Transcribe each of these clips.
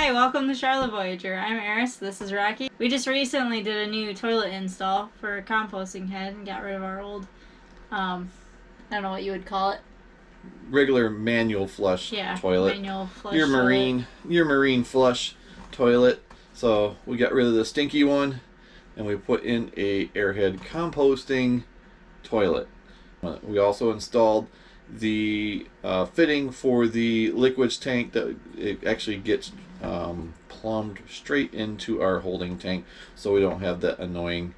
Hi, welcome to Charlotte Voyager. I'm Eris, this is Rocky. We just recently did a new toilet install for a composting head and got rid of our old, I don't know what you would call it. Regular manual flush toilet. Manual flush your marine flush toilet. So we got rid of the stinky one and we put in a Airhead composting toilet. We also installed the fitting for the liquids tank that it actually gets plumbed straight into our holding tank, so we don't have that annoying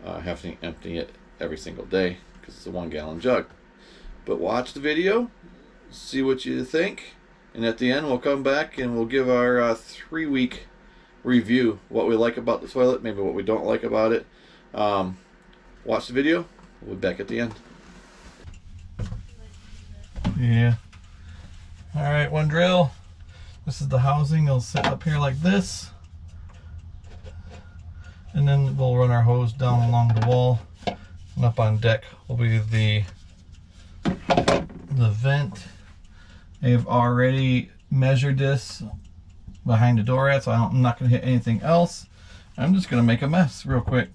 having to empty it every single day because it's a 1 gallon jug. But watch the video, see what you think, and at the end we'll come back and we'll give our 3-week review, what we like about the toilet, maybe what we don't like about it. Watch the video, we'll be back at the end. Yeah. Alright, one drill. This is the housing. It'll sit up here like this. And then we'll run our hose down along the wall. And up on deck will be the vent. I've already measured this behind the door at, so I'm not going to hit anything else. I'm just going to make a mess real quick.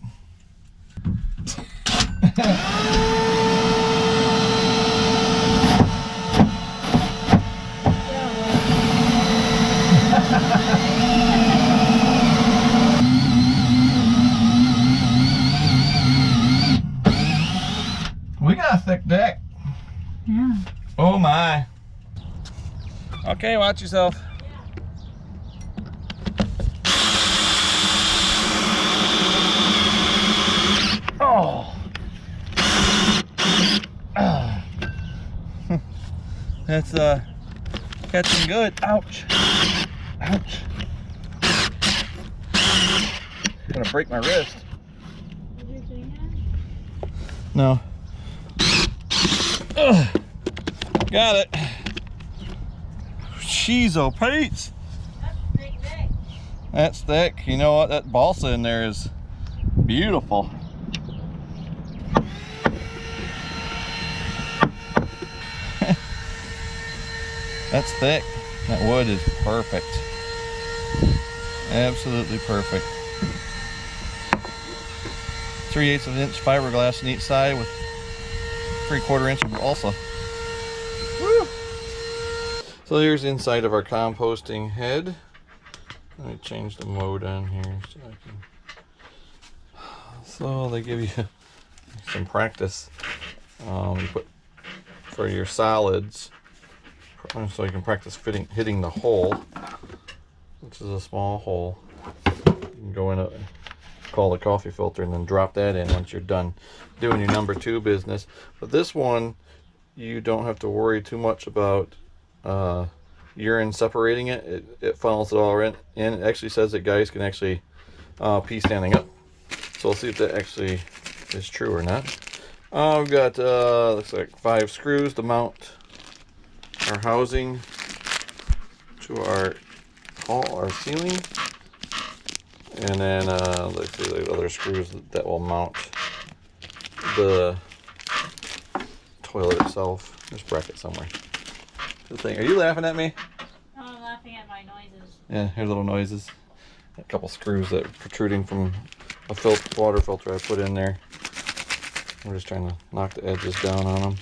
We got a thick deck. Yeah. Oh my. Okay, watch yourself. Oh. That's catching good. Ouch. Ouch. I'm gonna break my wrist. Did you clean it? No. Ugh. Got it. Cheezo Pete's. That's pretty thick. That's thick. You know what? That balsa in there is beautiful. That's thick. That wood is perfect. Absolutely perfect. 3/8 of an inch fiberglass on each side with 3/4 inch of balsa. Woo! So here's the inside of our composting head. Let me change the mode on here so I can. So they give you some practice. You put for your solids, so you can practice hitting the hole, which is a small hole. You can go in a call the coffee filter and then drop that in once you're done doing your number 2 business. But this one, you don't have to worry too much about urine separating it. It funnels it all in. It actually says that guys can actually pee standing up. So we'll see if that actually is true or not. We've got looks like 5 screws to mount our housing to our ceiling. And then let's see the other screws that will mount the toilet itself. There's a bracket somewhere. Good thing. Are you laughing at me? No, I'm laughing at my noises. Yeah, here's little noises. A couple screws that are protruding from a water filter I put in there. I'm just trying to knock the edges down on them.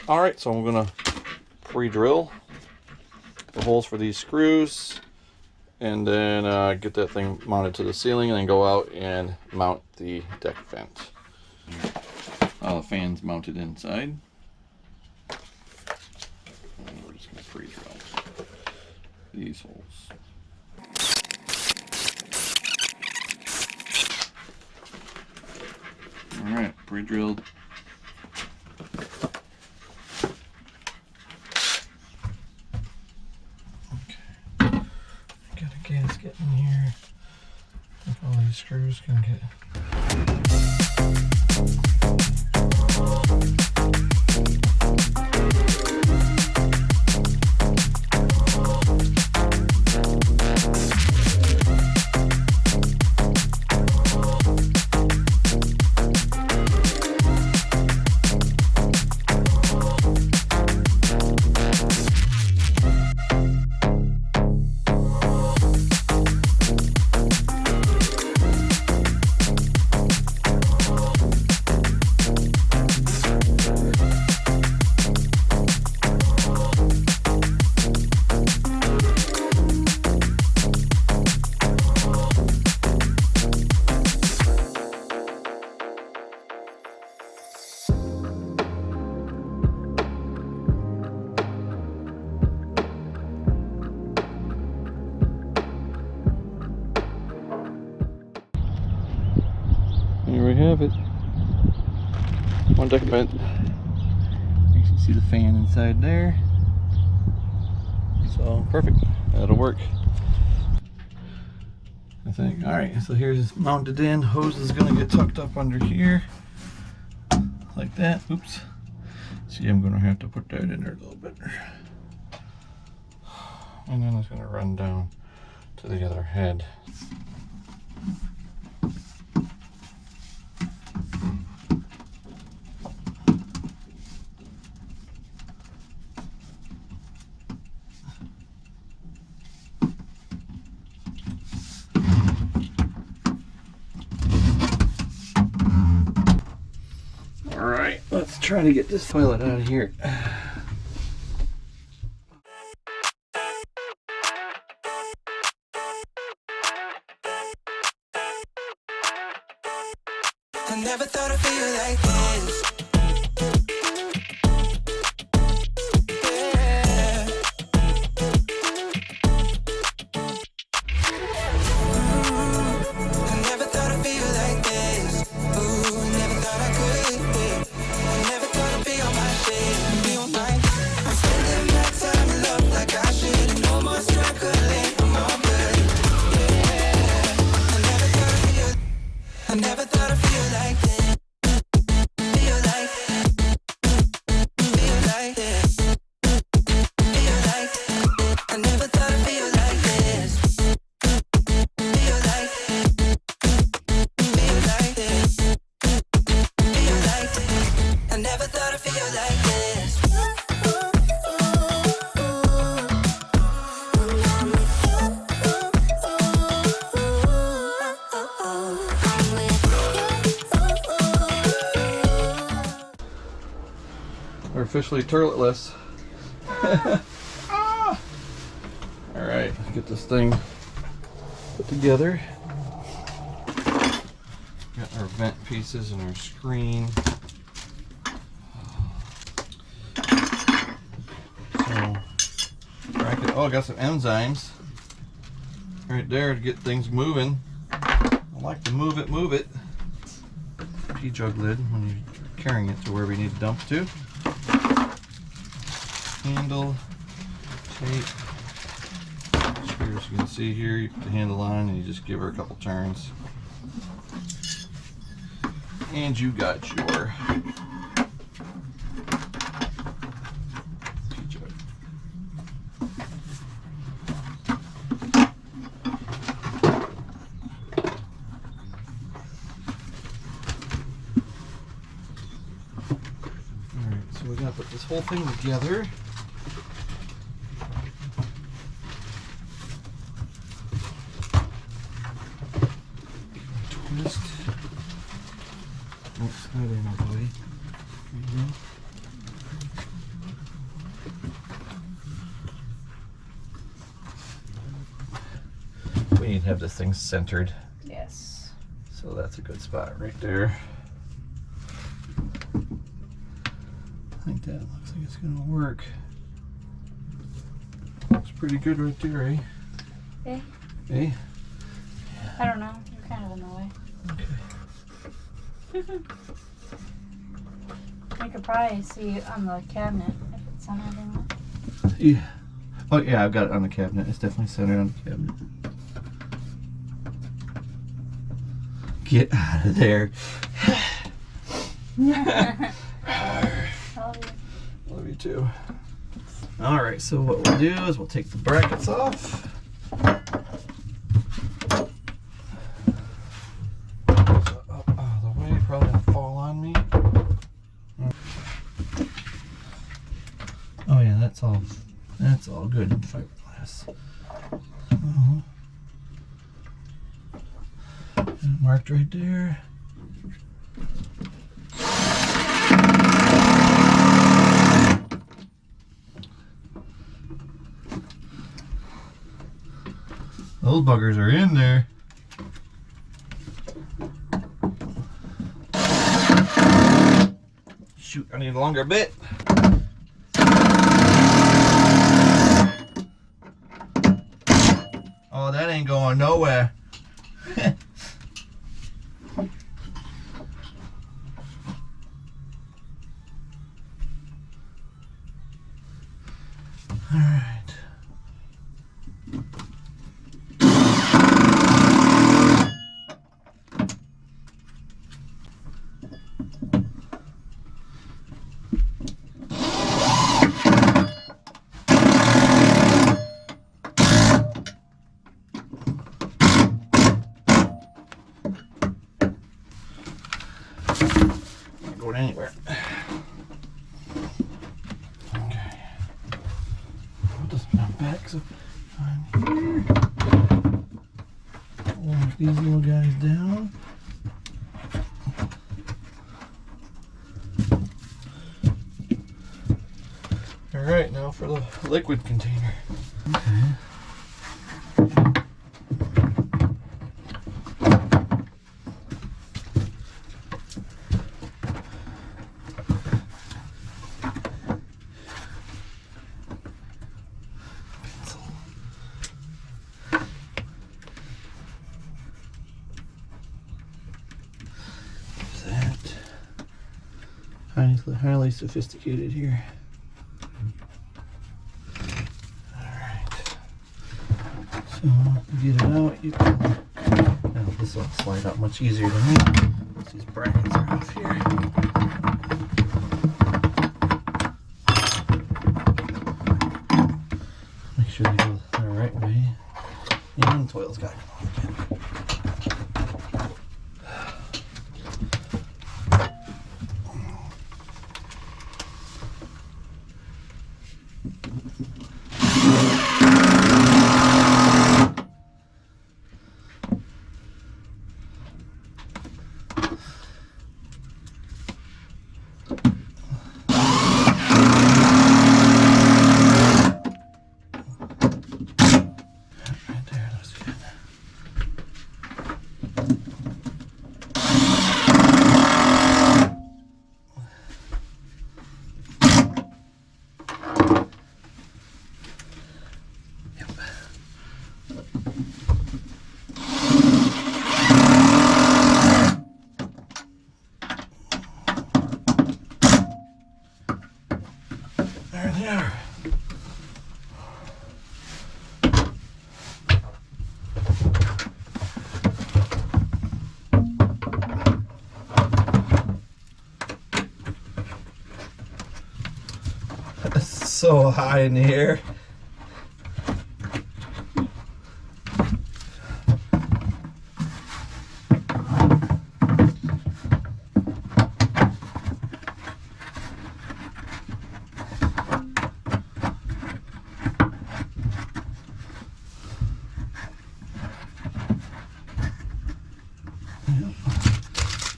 Alright, so I'm going to pre-drill the holes for these screws. And then get that thing mounted to the ceiling and then go out and mount the deck vent. All the fans mounted inside. And we're just going to pre-drill these holes. Alright, pre-drilled. Gasket in here. If all these screws can get. have it. One decament. You can see the fan inside there. So perfect. That'll work, I think. Alright, so here's mounted in. Hose is gonna get tucked up under here. Like that. Oops. See, I'm gonna have to put that in there a little bit. And then it's gonna run down to the other head. Alright, let's try to get this toilet out of here. I never thought I'd feel like this. Yeah. I never thought I'd feel like this. Ooh, never thought I could. I never thought I'd be on my shit, be on my. I'm spending my time in love like I should. No more struggling, I'm all good. Yeah. I never thought I'd feel like this. Feel like, feel like this. Feel like, I never thought I'd feel like this. Feel like, feel like this. Feel like, I never thought I'd feel like this. We're officially toiletless. Alright, let's get this thing put together. Got our vent pieces and our screen. So, bracket. Oh, I got some enzymes right there to get things moving. I like to move it. Pea jug lid when you're carrying it to where we need to dump to. Handle, tape. Screws, you can see here, you put the handle on and you just give her a couple turns. And you got your pea jug. Alright, so we gotta put this whole thing together. Twist. Oops, that ain't out the way. There you go. We need to have this thing centered. Yes. So that's a good spot right there. I think that looks like it's gonna work. Looks pretty good right there, eh? Eh? Eh? I don't know. You're kind of in the way. Okay. You could probably see on the cabinet if it's centered in it. Yeah. Oh yeah, I've got it on the cabinet. It's definitely centered on the cabinet. Get out of there. Love you too. Alright, so what we'll do is we'll take the brackets off. Up out of the way, probably gonna fall on me. Oh yeah, that's all good fiberglass. Marked right there. Those buggers are in there. Shoot, I need a longer bit. Oh, that ain't going nowhere. on here. Lock these little guys down. Alright, now for the liquid container. Okay. Highly sophisticated here. Alright. So to get it out, you can. Now this will slide out much easier than me. These brackets are off here. Make sure they go the right way. And the toilet's got to come off again. There they are. It's so high in the air.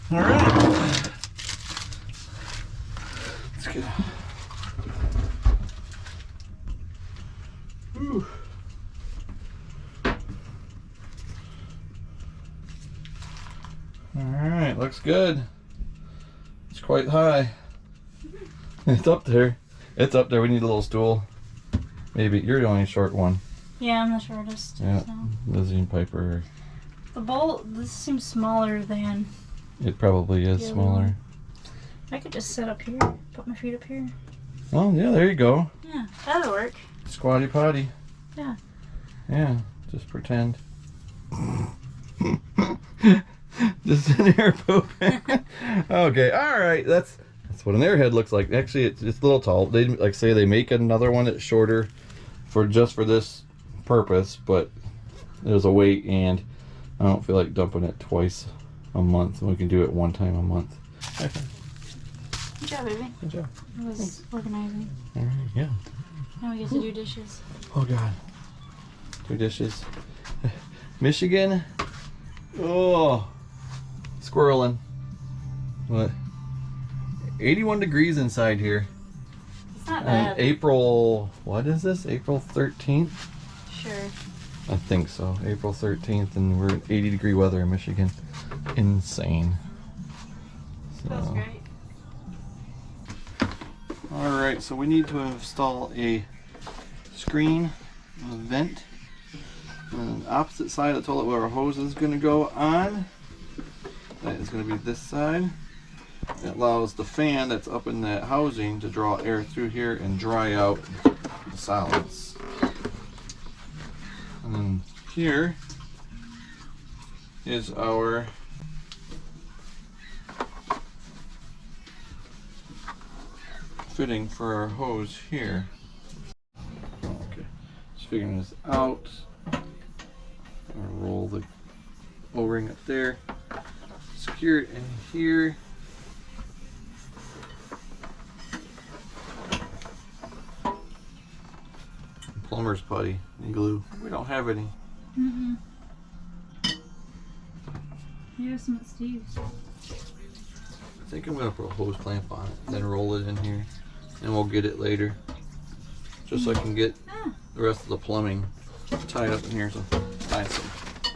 All right, let's get. Whew. All right, looks good. It's quite high. It's up there. It's up there. We need a little stool. Maybe you're the only short one. Yeah, I'm the shortest. Yeah, So. Lizzie and Piper. The bowl, this seems smaller than. It probably is Yeah. smaller. I could just sit up here, put my feet up here. Oh yeah, there you go. Yeah, that'll work. Squatty potty. Yeah. Yeah, just pretend. Just an air poop. Okay, all right. That's what an airhead looks like. Actually, it's a little tall. They like say they make another one that's shorter for this purpose, but there's a weight, and I don't feel like dumping it twice a month. We can do it one time a month. Okay. Good job, baby. Good job. I was organizing. All right. Yeah. Now we get to do dishes. Oh God. 2 dishes. Michigan. Oh. Squirreling. What? 81 degrees inside here. It's not And bad. April, what is this? April 13th? Sure. I think so. April 13th, and we're in 80-degree weather in Michigan. Insane. Feels great. Alright, so we need to install a screen, a vent, on the opposite side of the toilet where our hose is going to go on. That is going to be this side. It allows the fan that's up in that housing to draw air through here and dry out the solids. And then here is our fitting for our hose here. Okay, just figuring this out. I'll roll the O-ring up there, secure it in here. plumber's putty and glue. We don't have any. Mm-mm. Here's some at Steve's. I think I'm gonna put a hose clamp on it, then roll it in here, and we'll get it later. Just so I can get the rest of the plumbing tied up in here. So find some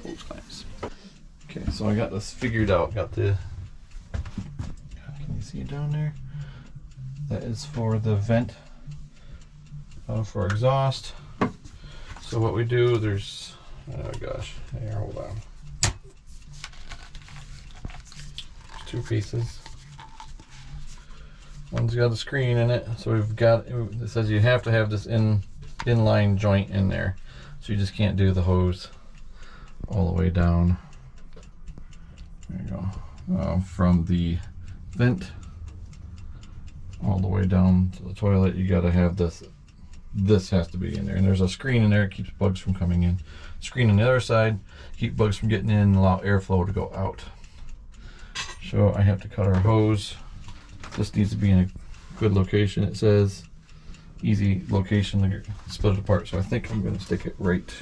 hose clamps. Okay, so I got this figured out. Got the, can you see it down there? That is for the vent for exhaust. So what we do, there's, oh gosh, here, hold on. There's two pieces. One's got a screen in it, so we've got, it says you have to have this inline joint in there. So you just can't do the hose all the way down. There you go. From the vent all the way down to the toilet, you gotta have this. This has to be in there, and there's a screen in there. It keeps bugs from coming in. Screen on the other side, keep bugs from getting in and allow airflow to go out. So I have to cut our hose. This needs to be in a good location. It says easy location to split it apart. So I think I'm going to stick it right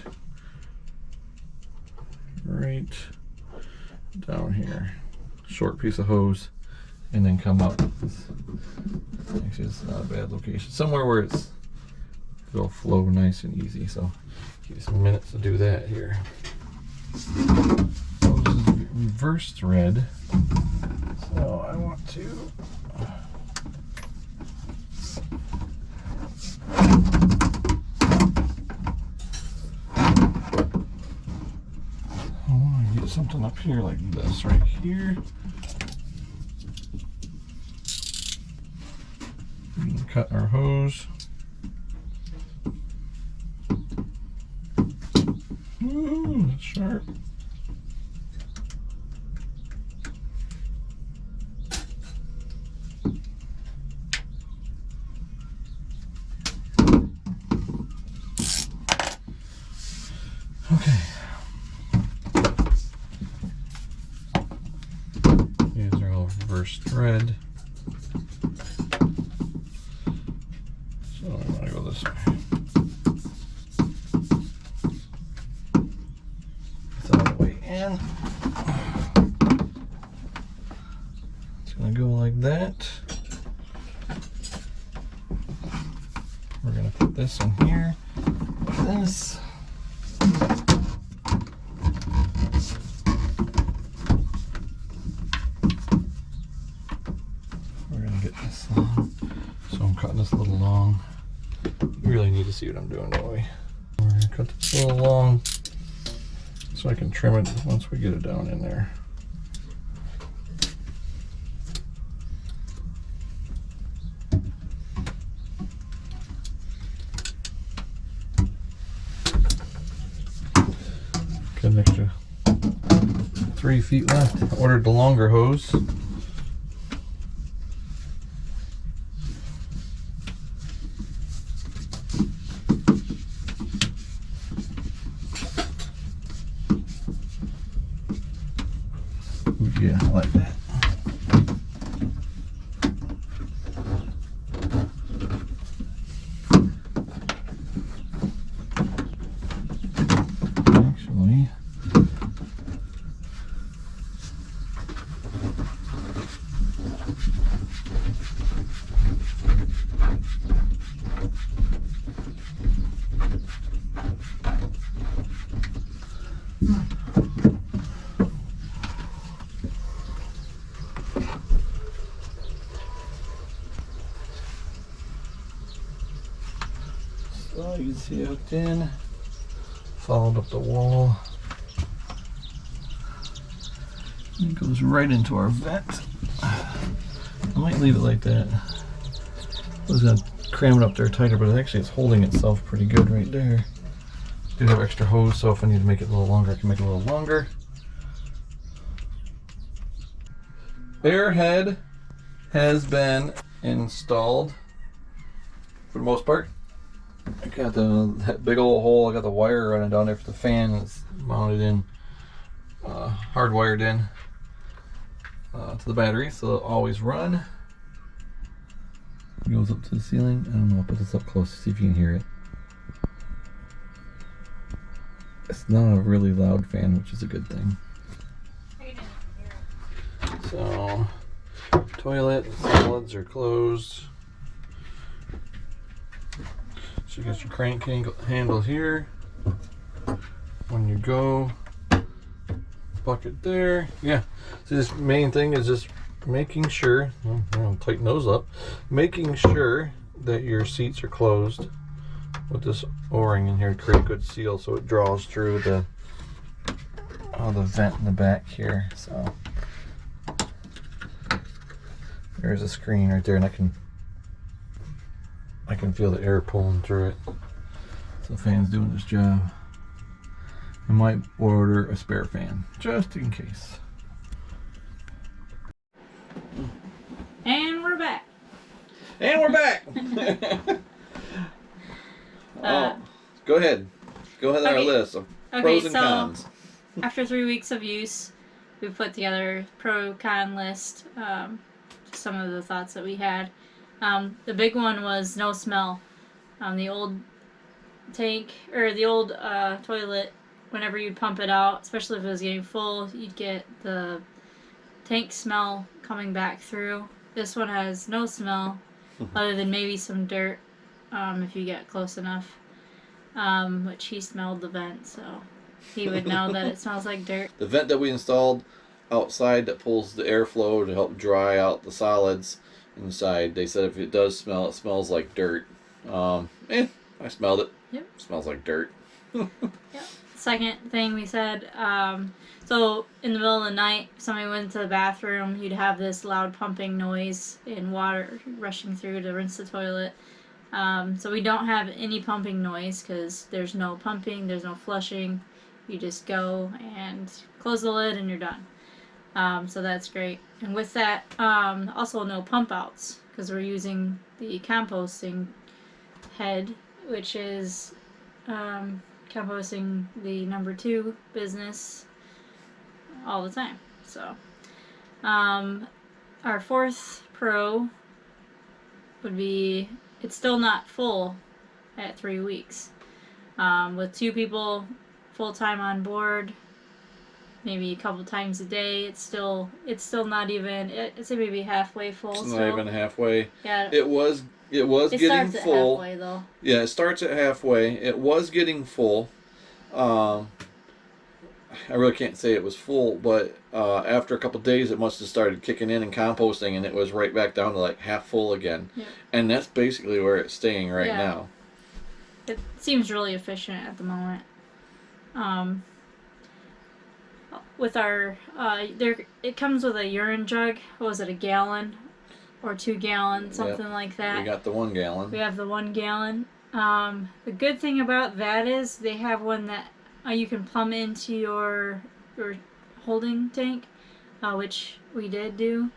down here. Short piece of hose, and then come up. Actually, it's not a bad location. Somewhere where it'll flow nice and easy. So give you some minutes to do that here. So this is reverse thread. So I want to get something up here like this right here. And cut our hose. Ooh, that's sharp. Okay. These are all reverse thread. So I want to go this way. It's all the way in. It's going to go like that. We're going to put this in here. This. This a little long. You really need to see what I'm doing, don't we? We're gonna cut this a little long so I can trim it once we get it down in there. Got an extra 3 feet left. I ordered the longer hose. Yeah, I like that. Actually, so you can see it hooked in, followed up the wall. It goes right into our vent. I might leave it like that. I was gonna cram it up there tighter, but actually it's holding itself pretty good right there. I do have extra hose, so if I need to make it a little longer, I can make it a little longer. Airhead has been installed for the most part. I got that big old hole. I got the wire running down there for the fan. It's mounted in, hardwired in to the battery, so it'll always run. It goes up to the ceiling. I don't know. I'll put this up close to see if you can hear it. It's not a really loud fan, which is a good thing. So, toilet solids are closed. So you got your crank handle here. When you go, bucket there. Yeah. So this main thing is just making sure, I'll tighten those up, making sure that your seats are closed with this O-ring in here to create a good seal so it draws through the vent in the back here. So there's a screen right there, and I can feel the air pulling through it. So the fan's doing its job. I might order a spare fan just in case. And we're back. And we're back. Go ahead. Go ahead on our list of pros and cons. After 3 weeks of use, we put together a pro-con list. Some of the thoughts that we had. The big one was no smell. The old tank, or the old toilet, whenever you'd pump it out, especially if it was getting full, you'd get the tank smell coming back through. This one has no smell, other than maybe some dirt, if you get close enough. Which he smelled the vent, so he would know that it smells like dirt. The vent that we installed outside that pulls the airflow to help dry out the solids inside, they said if it does smell, it smells like dirt. I smelled it. Yep. It smells like dirt. Yep. Second thing we said, so in the middle of the night, if somebody went to the bathroom, you'd have this loud pumping noise and water rushing through to rinse the toilet. So we don't have any pumping noise because there's no pumping, there's no flushing. You just go and close the lid and you're done. So that's great. And with that, also no pump outs because we're using the composting head, which is composting the number 2 business all the time. So our fourth pro would be it's still not full at 3 weeks. With 2 people full-time on board, maybe a couple times a day, it's still not even, I'd say maybe halfway full. It's not even halfway. Yeah. It was getting starts at full. halfway, though. Yeah, it starts at halfway. It was getting full. I really can't say it was full, but after a couple days, it must have started kicking in and composting, and it was right back down to like half full again. Yeah. And that's basically where it's staying right Yeah. now. It seems really efficient at the moment. With our it comes with a urine jug. What was it, a gallon or 2 gallons, something like that? We got the 1 gallon. We have the 1 gallon. The good thing about that is they have one that you can plumb into your holding tank, which we did do.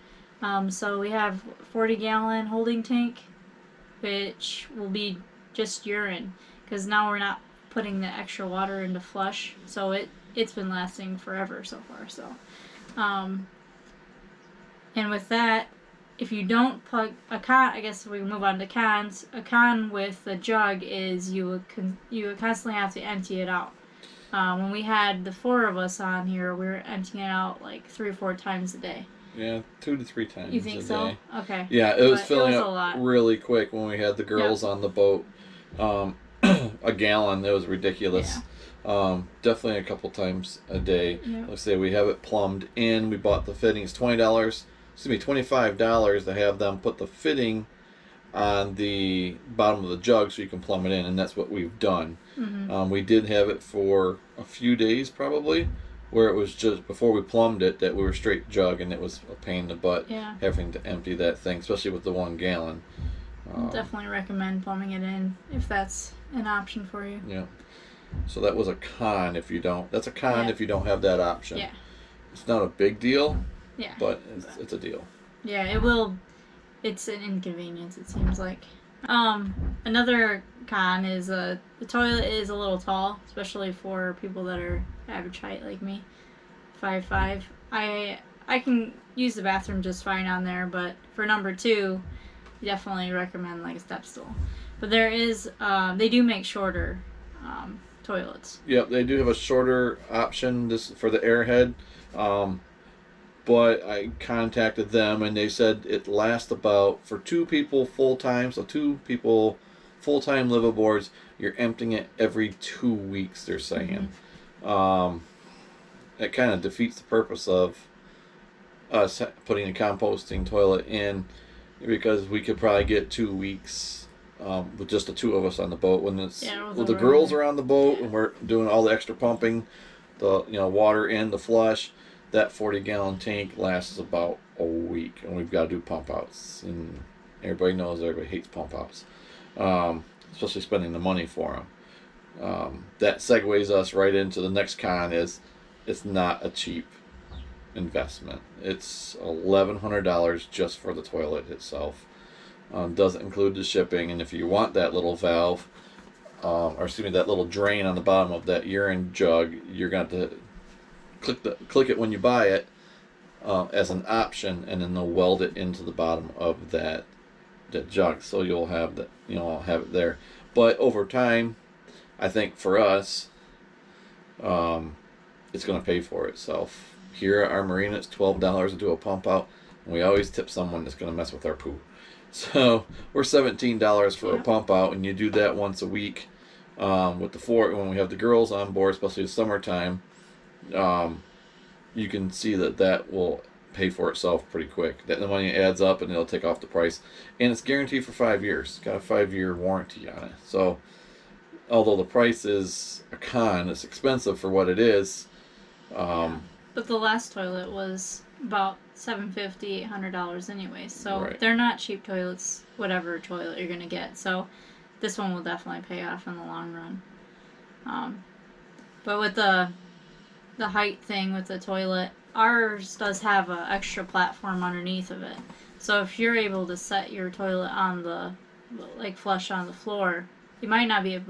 So we have 40-gallon holding tank, which will be just urine, because now we're not putting the extra water into flush. So it's been lasting forever so far. So, and with that, if you don't plug a con, I guess we can move on to cons. A con with the jug is you would constantly have to empty it out. When we had the 4 of us on here, we were emptying it out like 3 or 4 times a day. Yeah, 2 to 3 times. You think a so? day. Okay. Yeah, it was filling a up lot. really quick when we had the girls on the boat. A gallon, that was ridiculous. Yeah. Definitely a couple times a day. Yeah. Like I say, we have it plumbed in. We bought the fittings, $25 to have them put the fitting on the bottom of the jug so you can plumb it in, and that's what we've done. Mm-hmm. We did have it for a few days probably, where it was just before we plumbed it that we were straight jug, and it was a pain in the butt having to empty that thing, especially with the 1 gallon. Definitely recommend plumbing it in if that's an option for you. Yeah. So that was a con if you don't. That's a con if you don't have that option. Yeah. It's not a big deal. Yeah. But it's a deal. Yeah, it will. It's an inconvenience, it seems like. Another con is the toilet is a little tall, especially for people that are average height like me, 5'5". I can use the bathroom just fine on there, but for number 2, definitely recommend like a step stool. But there is they do make shorter toilets. Yep, they do have a shorter option this for the Airhead. But I contacted them and they said it lasts about for 2 people full time. So 2 people full time liveaboards, you're emptying it every 2 weeks. They're saying it kind of defeats the purpose of us putting a composting toilet in, because we could probably get 2 weeks with just the two of us on the boat. When it's when the girls are on the boat and we're doing all the extra pumping, the water in the flush, that 40-gallon tank lasts about a week, and we've got to do pump outs. And everybody hates pump outs, especially spending the money for them. That segues us right into the next con. It's not a cheap investment. It's $1,100 just for the toilet itself. Doesn't include the shipping, and if you want that little valve, that little drain on the bottom of that urine jug, you're going to have to click it when you buy it as an option, and then they'll weld it into the bottom of that jug, so you'll have have it there. But over time, I think for us, it's going to pay for itself. Here at our marina, it's $12 to do a pump out, and we always tip someone that's going to mess with our poo. So we're $17 for a pump out, and you do that once a week. With when we have the girls on board, especially the summertime, you can see that will pay for itself pretty quick. That the money adds up, and it'll take off the price, and it's guaranteed for 5 years. It's got a 5-year warranty on it. So although the price is a con, it's expensive for what it is. But the last toilet was about $750, $800 anyway. So Right. They're not cheap toilets, whatever toilet you're gonna get. So this one will definitely pay off in the long run. But with the height thing with the toilet, ours does have an extra platform underneath of it. So if you're able to set your toilet on flush on the floor, it might not be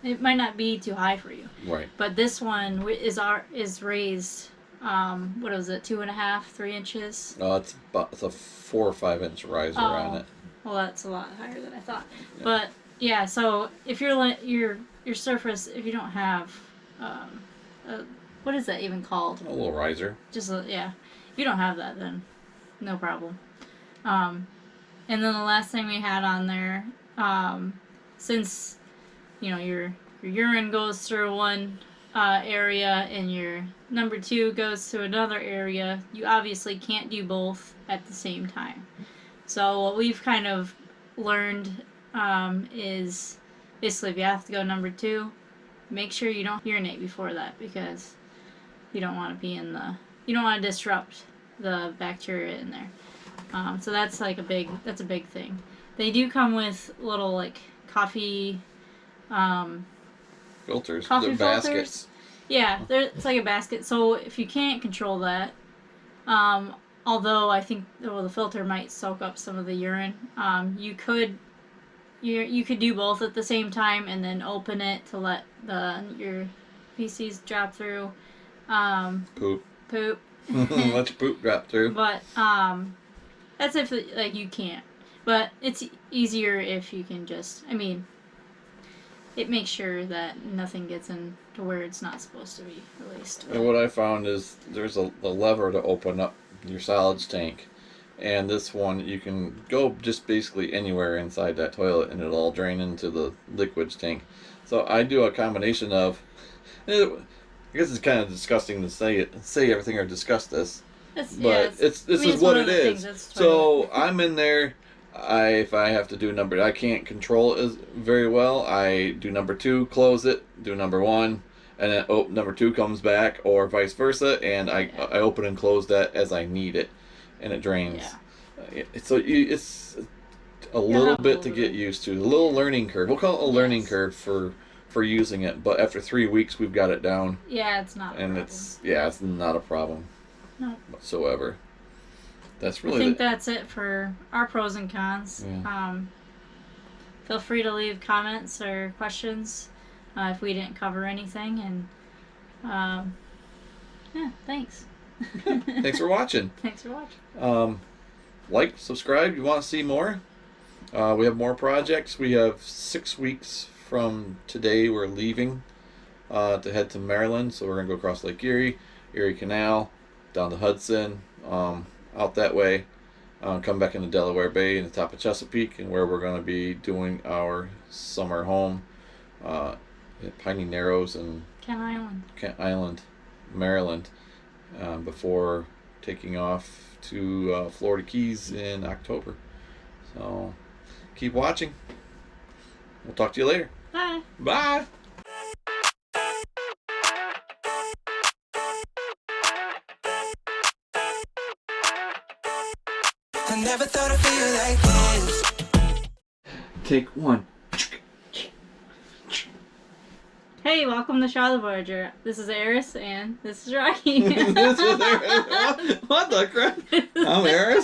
it might not be too high for you. Right. But this one is raised. What is it? 2.5, 3 inches. No, it's a 4 or 5 inch riser on it. Well, that's a lot higher than I thought. Yeah. But yeah, so if your surface, if you don't have, what is that even called? A little riser. If you don't have that, then no problem. And then the last thing we had on there, since your urine goes through one area and your number 2 goes to another area, you obviously can't do both at the same time. So what we've kind of learned is basically if you have to go number 2, make sure you don't urinate before that, because you don't want to you don't want to disrupt the bacteria in there. So that's a big thing. They do come with little coffee filters. Coffee They're filters. baskets. Yeah, it's like a basket. So if you can't control that, although I think the filter might soak up some of the urine, you could do both at the same time and then open it to let your feces drop through. Poop. Let your poop drop through. But that's if you can't. But it's easier if you can just. I mean, it makes sure that nothing gets in to where it's not supposed to be released. And what I found is there's a lever to open up your solids tank, and this one you can go just basically anywhere inside that toilet and it'll all drain into the liquids tank. So I do a combination of, I guess it's kind of disgusting to say everything or discuss this, this is what it is. So I'm in there. If I have to do I can't control it very well. I do number 2, close it, do number 1, and then number 2 comes back, or vice versa, and I open and close that as I need it, and it drains. Yeah. So it's a little bit to get used to, a little learning curve. We'll call it a learning curve for using it, but after 3 weeks we've got it down. Yeah, it's not. And it's not a problem. No. Whatsoever. That's really. I think that's it for our pros and cons. Yeah. Feel free to leave comments or questions if we didn't cover anything, and thanks. Thanks for watching. Thanks for watching. Like, subscribe. You want to see more? We have more projects. We have 6 weeks from today. We're leaving to head to Maryland. So we're gonna go across Lake Erie, Erie Canal, down to Hudson, out that way, come back into Delaware Bay and the top of Chesapeake, and where we're gonna be doing our summer home at Piney Narrows and Kent Island, Maryland, before taking off to Florida Keys in October. So keep watching. We'll talk to you later. Bye. Bye. I never thought I'd feel like this. Take one. Hey, welcome to Shaw the Voyager. This is Eris and this is Rocky. This is Aaron. What the crap? I'm Aaron.